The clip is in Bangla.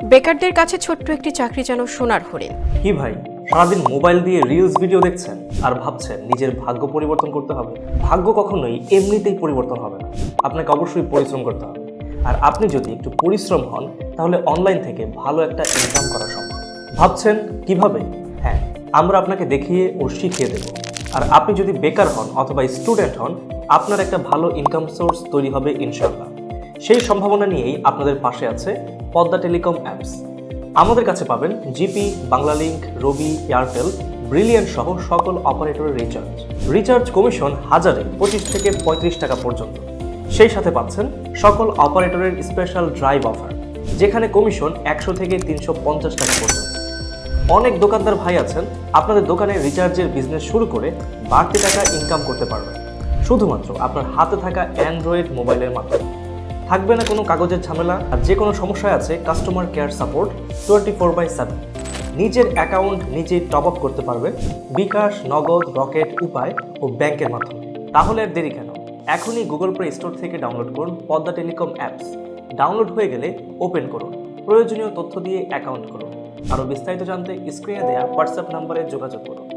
বেকারদের কাছে ছোট্ট একটি চাকরি যেন সোনার হরিণ। কি ভাই, সারাদিন মোবাইল দিয়ে রিলস ভিডিও দেখছেন আর ভাবছেন নিজের ভাগ্য পরিবর্তন করতে হবে? ভাগ্য কখনোই এমনিতেই পরিবর্তন হবে না, আপনাকে অবশ্যই পরিশ্রম করতে হবে। আর আপনি যদি একটু পরিশ্রম হন তাহলে অনলাইন থেকে ভালো একটা ইনকাম করা সম্ভব। ভাবছেন কিভাবে? হ্যাঁ, আমরা আপনাকে দেখিয়ে ও শিখিয়ে দেব। আর আপনি যদি বেকার হন অথবা স্টুডেন্ট হন, আপনার একটা ভালো ইনকাম সোর্স তৈরি হবে ইনশাআল্লাহ। সেই সম্ভাবনা নিয়েই আপনাদের পাশে আছে পদ্মা টেলিকম অ্যাপস। আমাদের কাছে পাবেন জিপি, বাংলালিংক, রবি, এয়ারটেল, ব্রিলিয়ান্ট সহ সকল অপারেটরের রিচার্জ কমিশন হাজারে 25 থেকে 35 টাকা পর্যন্ত। সেই সাথে পাচ্ছেন সকল অপারেটরের স্পেশাল ড্রাইভ অফার, যেখানে কমিশন 100 থেকে 350 টাকা পর্যন্ত। অনেক দোকানদার ভাই আছেন আপনাদের দোকানে রিচার্জের বিজনেস শুরু করে বাড়তি টাকা ইনকাম করতে পারবেন শুধুমাত্র আপনার হাতে থাকা অ্যান্ড্রয়েড মোবাইলের মাধ্যমে। থাকবে না কোনো কাগজের ঝামেলা, আর যে কোনো সমস্যায় আছে কাস্টমার কেয়ার সাপোর্ট 24/7। নিজের অ্যাকাউন্ট নিজেই টপ আপ করতে পারবেন বিকাশ, নগদ, রকেট, উপায় ও ব্যাংকের মাধ্যমে। তাহলে আর দেরি কেন? এখনই গুগল প্লে স্টোর থেকে ডাউনলোড করুন পদ্মা টেলিকম অ্যাপস। ডাউনলোড হয়ে গেলে ওপেন করুন, প্রয়োজনীয় তথ্য দিয়ে অ্যাকাউন্ট করুন। আরও বিস্তারিত জানতে স্ক্রিনে দেওয়া হোয়াটসঅ্যাপ নাম্বারে যোগাযোগ করুন।